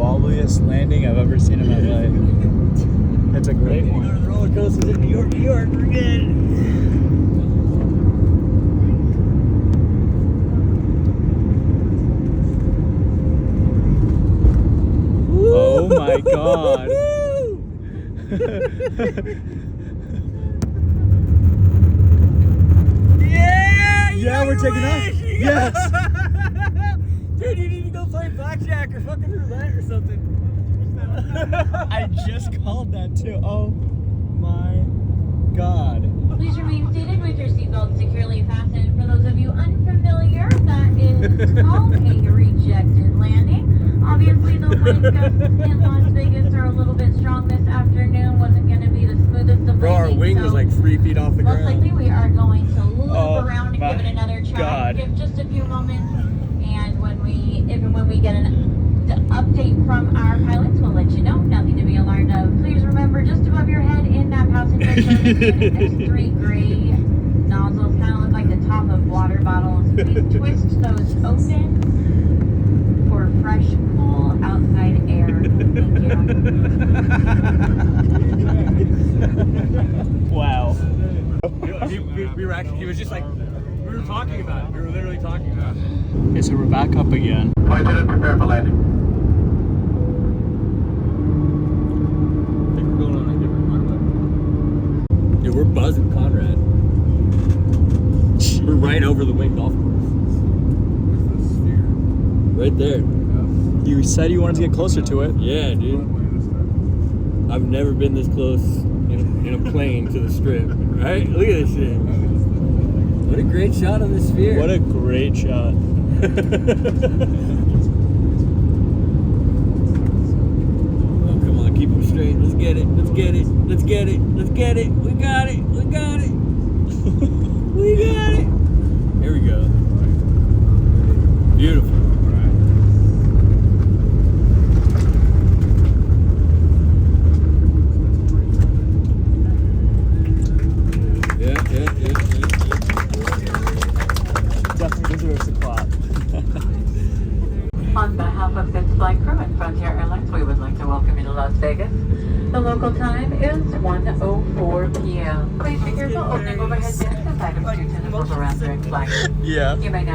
wobbliest landing I've ever seen in my life. It's a great one. Go to the roller coasters in New York, we're good. Oh my god. Yeah, we're taking off. Yes. Dude, you need to go play blackjack or fucking roulette or something. I just called that too. Oh my god. Please remain seated with your seatbelt securely fastened. For those of you unfamiliar, that is called a rejected landing. Obviously, the wind gusts in Las Vegas are a little bit strong this afternoon. Wasn't going to be the smoothest of Bro, our landings, wing so was like 3 feet off the most ground. likely we are going to loop Oh around and my give it another try. God. Give just a few moments, and when we get an update from our pilots, we'll let you know. Nothing to be alarmed of. Please remember, just above your head in that passenger service unit, there's 3 gray nozzles, kind of look like the top of water bottles. Please twist those open for fresh, cool outside air. Thank you. Wow. We were actually, he was just like, we were talking about it. We were literally talking about it. Okay, so we're back up again. Flight attendant, prepare for landing. I think we're going on a different runway. Dude, we're buzzing Conrad. We're right over the wing golf course. Where's the sphere? Right there. You said you wanted to get closer to it. Yeah, dude. I've never been this close in a plane to the strip. Right? Look at this shit. What a great shot on the sphere. What a great shot. Oh, come on, keep them straight. Let's get it. Let's get it. Let's get it. Let's get it. We got it. We got it. We got it. Here we go. Beautiful. Definitely deserves a clap. On behalf of this flight crew and Frontier Airlines, we would like to welcome you to Las Vegas. The local time is 1:04 p.m. Please be careful opening overhead bins as items do tend to move around during flight. Yeah. You may now